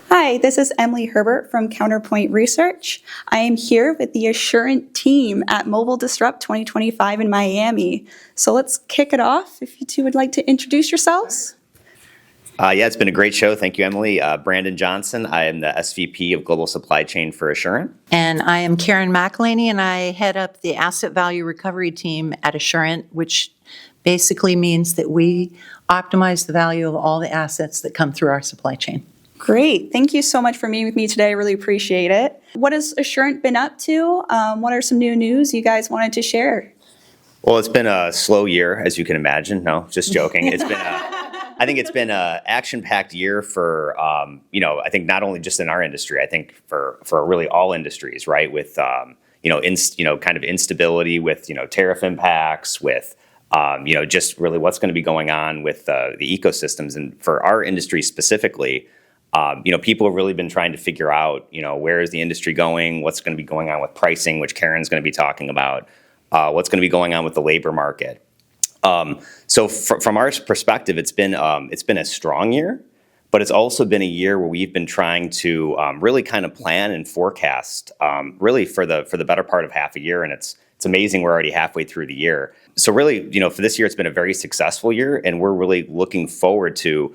Hi, this is Emily Herbert from Counterpoint Research. I am here with the Assurant team at Mobile Disrupt 2025 in Miami. So let's kick it off. If you two would like to introduce yourselves. Yeah, it's been a great show. Thank you, Emily. Brandon Johnson. I am the SVP of Global Supply Chain for Assurant. And I am Karen McElaney, and I head up the Asset Value Recovery team at Assurant, which basically means that we optimize the value of all the assets that come through our supply chain. Great. Thank you so much for meeting with me today. I really appreciate it. What has Assurant been up to? What are some new news you guys wanted to share? Well, it's been a slow year, as you can imagine. No, just joking. I think it's been an action-packed year for, I think not only just in our industry, I think for really all industries, right? With, kind of instability with, tariff impacts, with, just really what's going to be going on with the ecosystems. And for our industry specifically, people have really been trying to figure out, where is the industry going, what's going to be going on with pricing, which Karen's going to be talking about, what's going to be going on with the labor market. So from our perspective, it's been a strong year, but it's also been a year where we've been trying to really kind of plan and forecast really for the better part of half a year, and it's amazing we're already halfway through the year. So really, for this year, it's been a very successful year, and we're really looking forward to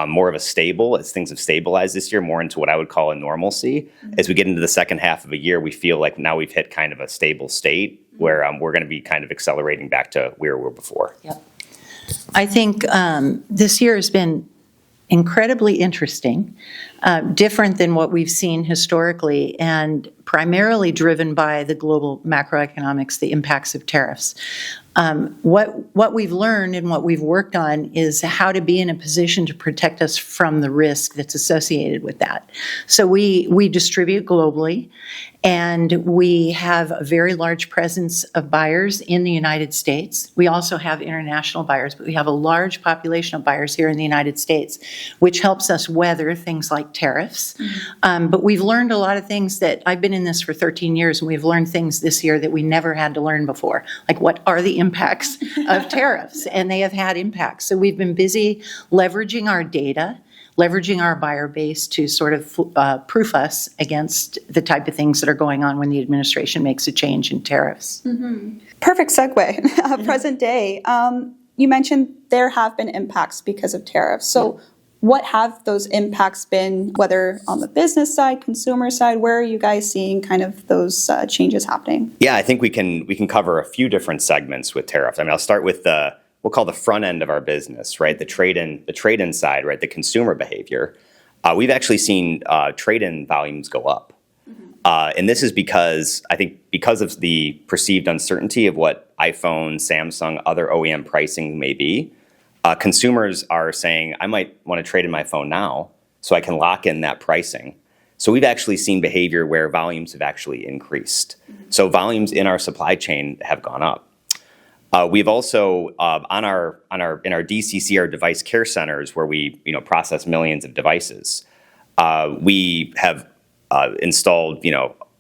more of a stable, as things have stabilized this year, more into what I would call a normalcy. Mm-hmm. As we get into the second half of a year, we feel like now we've hit kind of a stable state where we're going to be kind of accelerating back to where we were before. Yep. I think this year has been incredibly interesting, different than what we've seen historically, and primarily driven by the global macroeconomics, the impacts of tariffs. What we've learned and what we've worked on is how to be in a position to protect us from the risk that's associated with that. So we distribute globally, and we have a very large presence of buyers in the United States. We also have international buyers, but we have a large population of buyers here in the United States, which helps us weather things like tariffs. Mm-hmm. But we've learned a lot of things that I've been in this for 13 years, and we've learned things this year that we never had to learn before. Like, what are the impacts of tariffs? And they have had impacts. So we've been busy leveraging our data, leveraging our buyer base to sort of proof us against the type of things that are going on when the administration makes a change in tariffs. Mm-hmm. Perfect segue. Present day. You mentioned there have been impacts because of tariffs. So what have those impacts been, whether on the business side, consumer side? Where are you guys seeing kind of those changes happening? Yeah, I think we can cover a few different segments with tariffs. I mean, I'll start with we'll call the front end of our business, right? The trade-in side, right? The consumer behavior. We've actually seen trade-in volumes go up. Mm-hmm. And this is because of the perceived uncertainty of what iPhone, Samsung, other OEM pricing may be. Consumers are saying, I might want to trade in my phone now so I can lock in that pricing. So we've actually seen behavior where volumes have actually increased. Mm-hmm. So volumes in our supply chain have gone up. We've also in our DCC, our device care centers, where we process millions of devices. We have installed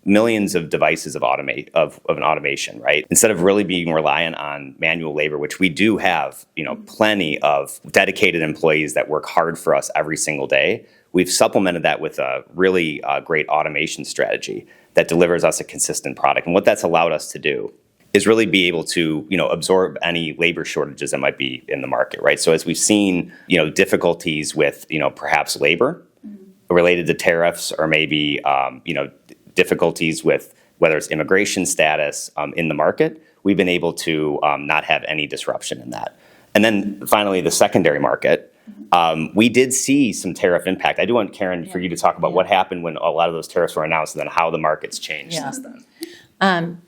millions of devices of an automation, right? Instead of really being reliant on manual labor, which we do have, plenty of dedicated employees that work hard for us every single day. We've supplemented that with a really great automation strategy that delivers us a consistent product. And what that's allowed us to do is really be able to, absorb any labor shortages that might be in the market, right? So as we've seen, difficulties with, perhaps labor related to tariffs, or maybe, difficulties with whether it's immigration status in the market, we've been able to not have any disruption in that. And then finally, the secondary market, we did see some tariff impact. I do want, Karen, for you to talk about what happened when a lot of those tariffs were announced, and then how the market's changed since then.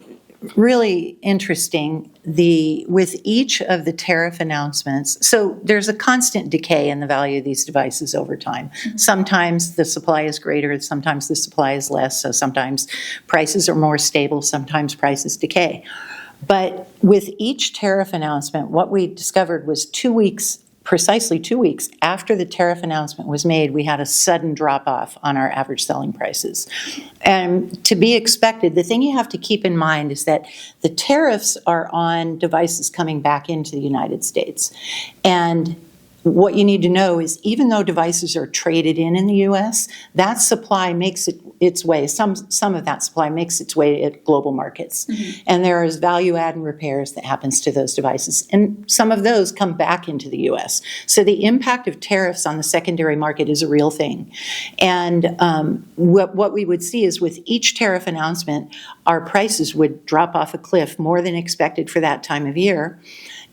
Really interesting, with each of the tariff announcements. So there's a constant decay in the value of these devices over time. Mm-hmm. Sometimes the supply is greater, sometimes the supply is less, so sometimes prices are more stable, sometimes prices decay. But with each tariff announcement, what we discovered was 2 weeks precisely 2 weeks after the tariff announcement was made, we had a sudden drop-off on our average selling prices. And to be expected, the thing you have to keep in mind is that the tariffs are on devices coming back into the United States. And what you need to know is even though devices are traded in the U.S., that supply makes its way, some of that supply makes its way at global markets. Mm-hmm. And there is value add and repairs that happens to those devices. And some of those come back into the U.S. So the impact of tariffs on the secondary market is a real thing. And what we would see is with each tariff announcement, our prices would drop off a cliff more than expected for that time of year.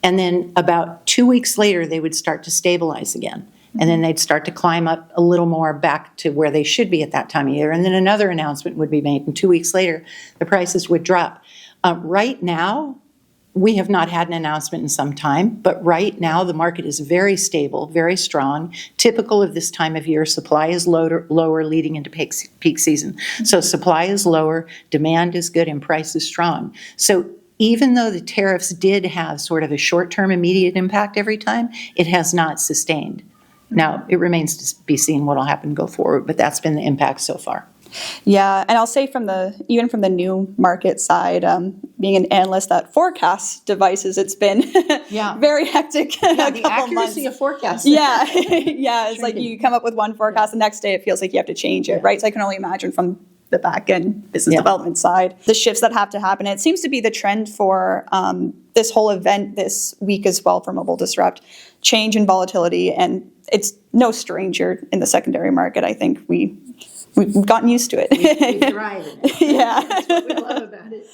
And then about 2 weeks later, they would start to stabilize again. And then they'd start to climb up a little more back to where they should be at that time of year. And then another announcement would be made. And 2 weeks later, the prices would drop. Right now, we have not had an announcement in some time. But right now, the market is very stable, very strong. Typical of this time of year, supply is lower leading into peak season. So supply is lower, demand is good, and price is strong. So even though the tariffs did have sort of a short-term immediate impact every time, it has not sustained. Now, it remains to be seen what will happen go forward, but that's been the impact so far. Yeah, and I'll say even from the new market side, being an analyst that forecasts devices, it's been very hectic. Yeah, the accuracy of forecasting. Yeah, it's like you come up with one forecast, the next day it feels like you have to change it, right? So I can only imagine from the back end business development side, the shifts that have to happen. It seems to be the trend for this whole event this week as well for Mobile Disrupt, change and volatility, and it's no stranger in the secondary market. I think we've gotten used to it. We thrive in it. Yeah. That's what we love about it.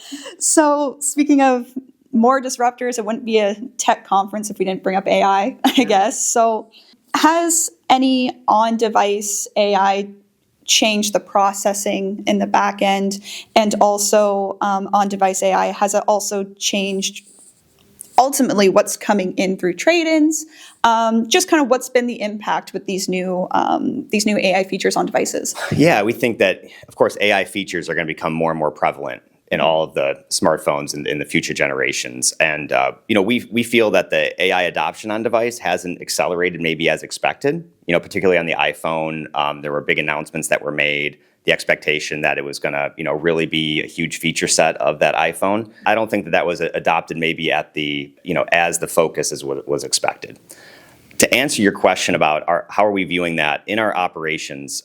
So speaking of more disruptors, it wouldn't be a tech conference if we didn't bring up AI, I guess. So has any on-device AI changed the processing in the back end? And also on-device AI, has it also changed ultimately what's coming in through trade-ins? Just kind of what's been the impact with these new AI features on devices? Yeah, we think that, of course, AI features are going to become more and more prevalent in all of the smartphones in the future generations. And we feel that the AI adoption on device hasn't accelerated maybe as expected. Particularly on the iPhone, there were big announcements that were made. The expectation that it was going to, really be a huge feature set of that iPhone. I don't think that was adopted maybe at the, as the focus as what was expected. To answer your question about how are we viewing that in our operations,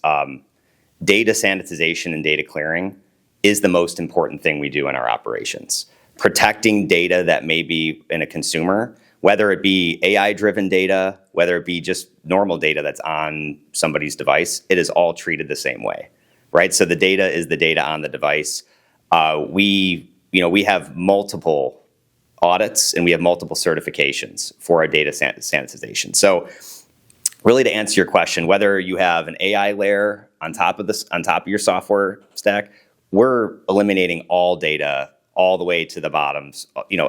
data sanitization and data clearing is the most important thing we do in our operations. Protecting data that may be in a consumer, whether it be AI-driven data, whether it be just normal data that's on somebody's device, it is all treated the same way, right? So the data is the data on the device. We have multiple audits and we have multiple certifications for our data sanitization. So really to answer your question, whether you have an AI layer on top of your software stack, we're eliminating all data all the way to the bottoms.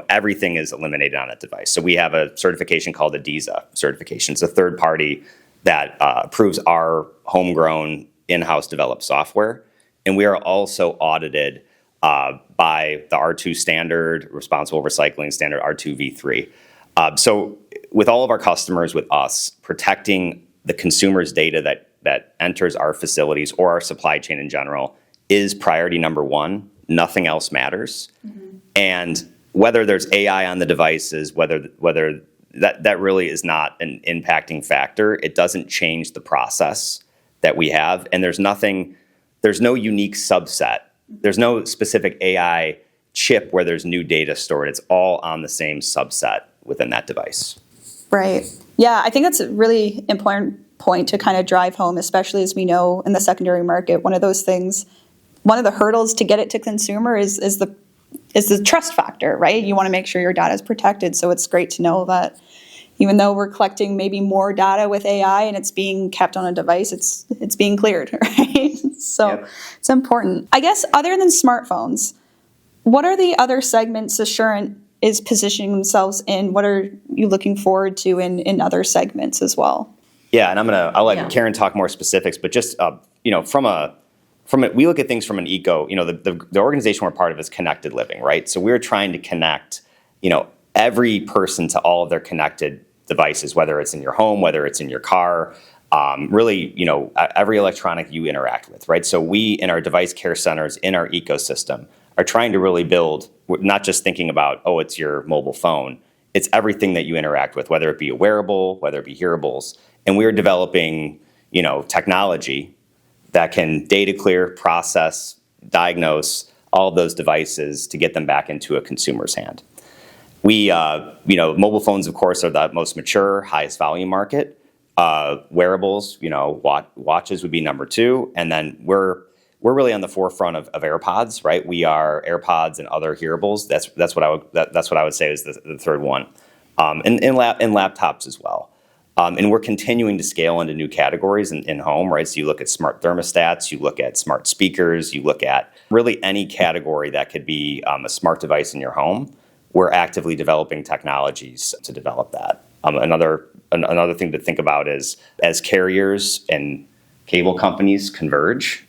Everything is eliminated on that device. So we have a certification called the DISA certification. It's a third party that approves our homegrown in-house developed software. And we are also audited by the R2 standard, responsible recycling standard, R2 v3. So with all of our customers, with us, protecting the consumer's data that enters our facilities or our supply chain in general is priority number one. Nothing else matters. Mm-hmm. And whether there's AI on the devices, whether that really is not an impacting factor, it doesn't change the process that we have. And there's no unique subset. There's no specific AI chip where there's new data stored. It's all on the same subset within that device. Right. Yeah, I think that's a really important point to kind of drive home, especially as we know in the secondary market, one of the hurdles to get it to consumer is the trust factor, right? You want to make sure your data is protected. So it's great to know that even though we're collecting maybe more data with AI and it's being kept on a device, it's being cleared, right? So It's important. I guess other than smartphones, what are the other segments Assurant is positioning themselves in? What are you looking forward to in other segments as well? Yeah, and I'll let Karen talk more specifics, but just we look at things from an the organization we're part of is Connected Living, right? So we're trying to connect, every person to all of their connected devices, whether it's in your home, whether it's in your car, really, every electronic you interact with, right? So we, in our device care centers, in our ecosystem, are trying to really build, not just thinking about, oh, it's your mobile phone, it's everything that you interact with, whether it be a wearable, whether it be hearables. And we're developing, technology that can data clear, process, diagnose all of those devices to get them back into a consumer's hand. We, mobile phones, of course, are the most mature, highest volume market. Wearables, watches would be number 2. And then we're really on the forefront of AirPods, right? We are AirPods and other hearables. That's what I would say is the third one. And laptops as well. And we're continuing to scale into new categories in home, right? So you look at smart thermostats, you look at smart speakers, you look at really any category that could be a smart device in your home. We're actively developing technologies to develop that. Another thing to think about is as carriers and cable companies converge,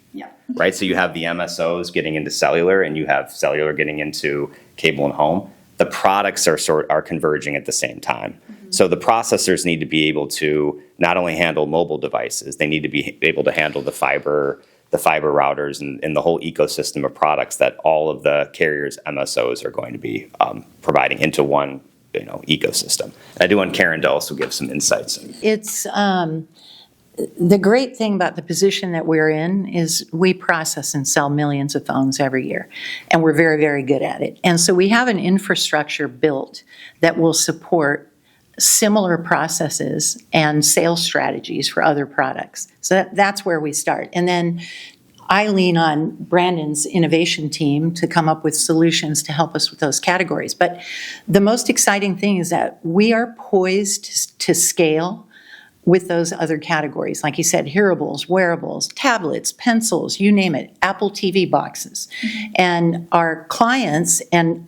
right? So you have the MSOs getting into cellular, and you have cellular getting into cable and home. The products are converging at the same time. Mm-hmm. So the processors need to be able to not only handle mobile devices, they need to be able to handle the fiber routers and the whole ecosystem of products that all of the carriers, MSOs, are going to be providing into one ecosystem. I do want Karen to also give some insights. It's the great thing about the position that we're in is we process and sell millions of phones every year, and we're very, very good at it. And so we have an infrastructure built that will support similar processes and sales strategies for other products. So that's where we start. And then I lean on Brandon's innovation team to come up with solutions to help us with those categories. But the most exciting thing is that we are poised to scale with those other categories. Like you said, hearables, wearables, tablets, pencils, you name it, Apple TV boxes. Mm-hmm. And our clients and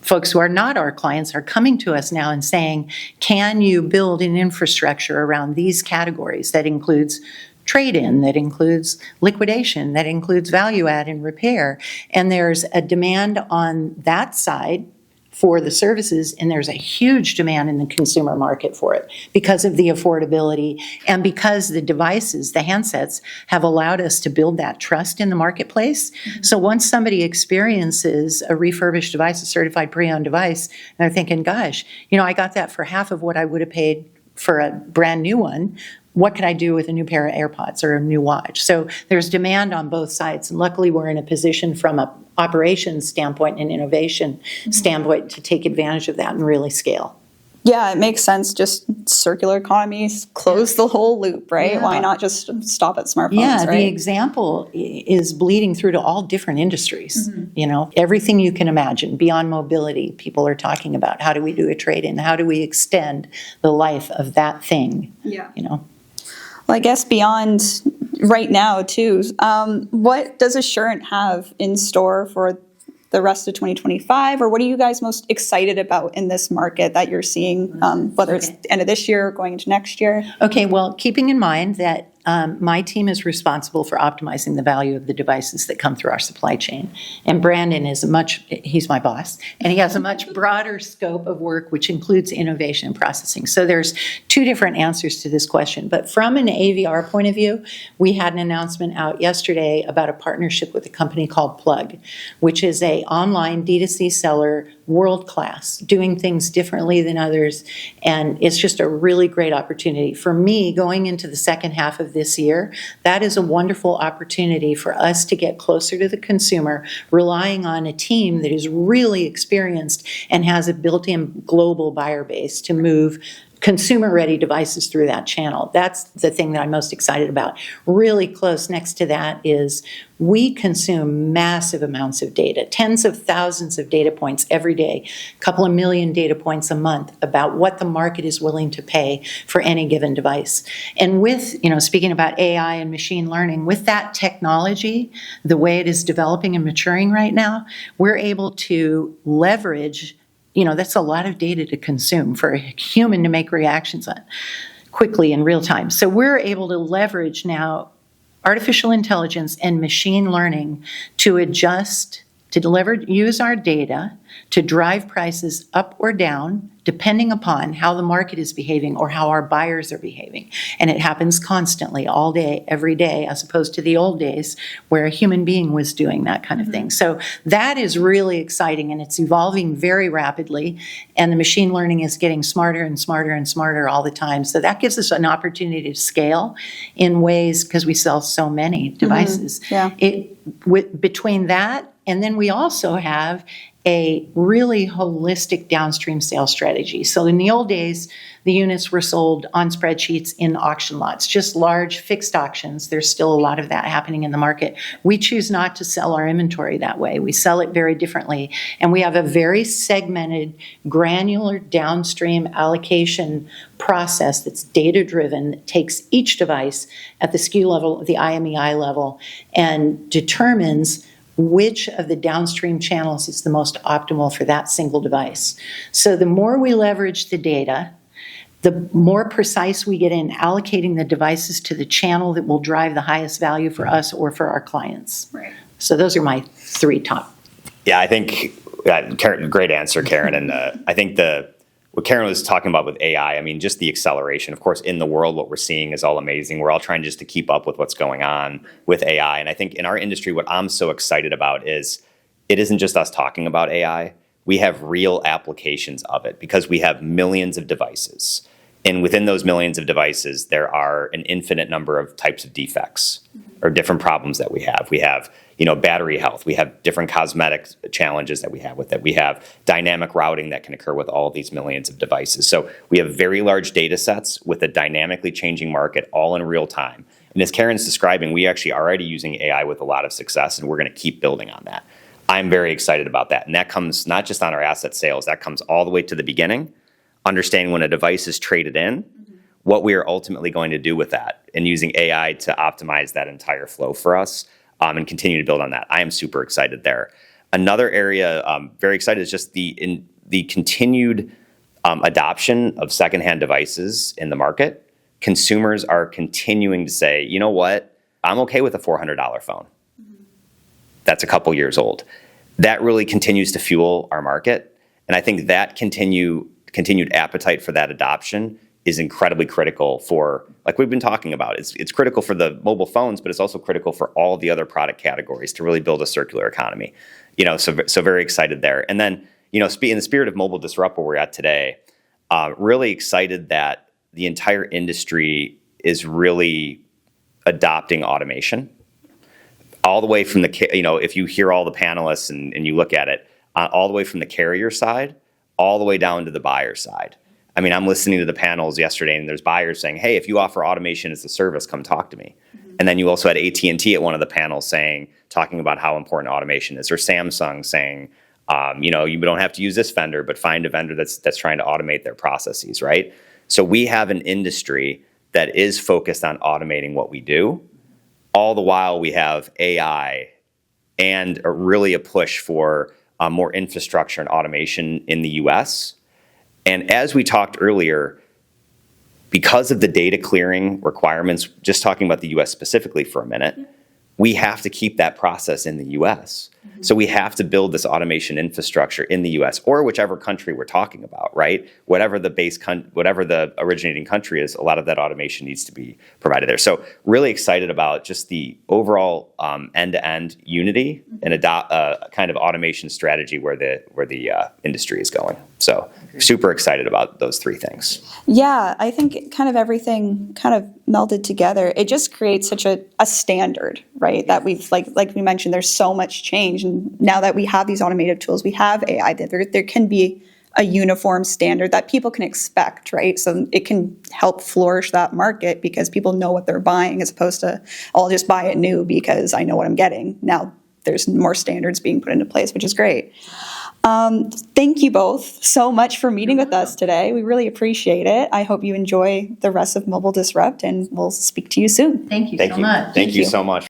folks who are not our clients are coming to us now and saying, can you build an infrastructure around these categories that includes trade-in, that includes liquidation, that includes value add and repair? And there's a demand on that side for the services, and there's a huge demand in the consumer market for it because of the affordability and because the devices, the handsets, have allowed us to build that trust in the marketplace. Mm-hmm. So once somebody experiences a refurbished device, a certified pre-owned device, and they're thinking, gosh, I got that for half of what I would have paid for a brand new one. What could I do with a new pair of AirPods or a new watch? So there's demand on both sides. And luckily, we're in a position from an operations standpoint and innovation standpoint to take advantage of that and really scale. Yeah, it makes sense. Just circular economies, close the whole loop, right? Yeah. Why not just stop at smartphones, Yeah, right? the example is bleeding through to all different industries. Mm-hmm. Everything you can imagine beyond mobility, people are talking about how do we do a trade-in? How do we extend the life of that thing? Yeah. Well, I guess beyond right now, too, what does Assurant have in store for the rest of 2025? Or what are you guys most excited about in this market that you're seeing, whether it's the end of this year or going into next year? Okay, well, keeping in mind that my team is responsible for optimizing the value of the devices that come through our supply chain. And Brandon he's my boss, and he has a much broader scope of work, which includes innovation and processing. So there's two different answers to this question. But from an AVR point of view, we had an announcement out yesterday about a partnership with a company called Plug, which is a online D2C seller, world class, doing things differently than others. And it's just a really great opportunity. For me, going into the second half of this year, that is a wonderful opportunity for us to get closer to the consumer, relying on a team that is really experienced and has a built-in global buyer base to move consumer-ready devices through that channel. That's the thing that I'm most excited about. Really close next to that is we consume massive amounts of data, tens of thousands of data points every day, a couple of million data points a month about what the market is willing to pay for any given device. And with, speaking about AI and machine learning, with that technology, the way it is developing and maturing right now, we're able to leverage that's a lot of data to consume for a human to make reactions on quickly in real time. So we're able to leverage now artificial intelligence and machine learning to adjust use our data to drive prices up or down, depending upon how the market is behaving or how our buyers are behaving. And it happens constantly, all day, every day, as opposed to the old days where a human being was doing that kind of thing. So that is really exciting, and it's evolving very rapidly, and the machine learning is getting smarter and smarter and smarter all the time. So that gives us an opportunity to scale in ways, because we sell so many devices. Yeah. Between that, and then we also have a really holistic downstream sales strategy. So in the old days, the units were sold on spreadsheets in auction lots, just large fixed auctions. There's still a lot of that happening in the market. We choose not to sell our inventory that way. We sell it very differently. And we have a very segmented, granular downstream allocation process that's data-driven, that takes each device at the SKU level, the IMEI level, and determines which of the downstream channels is the most optimal for that single device. So the more we leverage the data, the more precise we get in allocating the devices to the channel that will drive the highest value for us or for our clients. Right. So those are my three top. Yeah, I think, Karen, great answer, Karen. And I think what Karen was talking about with AI, I mean, just the acceleration. Of course, in the world, what we're seeing is all amazing. We're all trying just to keep up with what's going on with AI. And I think in our industry, what I'm so excited about is it isn't just us talking about AI. We have real applications of it because we have millions of devices. And within those millions of devices, there are an infinite number of types of defects or different problems that we have. We have, battery health. We have different cosmetic challenges that we have with it. We have dynamic routing that can occur with all of these millions of devices. So we have very large data sets with a dynamically changing market all in real time. And as Karen's describing, we actually are already using AI with a lot of success, and we're going to keep building on that. I'm very excited about that. And that comes not just on our asset sales, that comes all the way to the beginning, understanding when a device is traded in, what we are ultimately going to do with that, and using AI to optimize that entire flow for us and continue to build on that. I am super excited there. Another area I'm very excited is just the continued adoption of secondhand devices in the market. Consumers are continuing to say, you know what, I'm okay with a $400 phone. That's a couple years old. That really continues to fuel our market. And I think that continued appetite for that adoption is incredibly critical for, like we've been talking about, it's critical for the mobile phones, but it's also critical for all the other product categories to really build a circular economy. So very excited there. And then, in the spirit of Mobile Disrupt where we're at today, really excited that the entire industry is really adopting automation. All the way from if you hear all the panelists and you look at it, all the way from the carrier side, all the way down to the buyer side. I mean, I'm listening to the panels yesterday, and there's buyers saying, hey, if you offer automation as a service, come talk to me. And then you also had AT&T at one of the panels talking about how important automation is, or Samsung saying, you don't have to use this vendor, but find a vendor that's trying to automate their processes, right? So we have an industry that is focused on automating what we do. All the while we have AI and really a push for more infrastructure and automation in the US. And as we talked earlier, because of the data clearing requirements, just talking about the US specifically for a minute, we have to keep that process in the US. So we have to build this automation infrastructure in the US or whichever country we're talking about, right? Whatever the originating country is, a lot of that automation needs to be provided there. So really excited about just the overall end-to-end unity and a kind of automation strategy where the industry is going. So super excited about those three things. Yeah, I think kind of everything kind of melded together. It just creates such a standard, right? That we've, like we mentioned, there's so much change. And now that we have these automated tools, we have AI, there can be a uniform standard that people can expect, right? So it can help flourish that market because people know what they're buying as opposed to, I'll just buy it new because I know what I'm getting. Now there's more standards being put into place, which is great. Thank you both so much for meeting with us today. We really appreciate it. I hope you enjoy the rest of Mobile Disrupt, and we'll speak to you soon. Thank you so much. Thank you so much.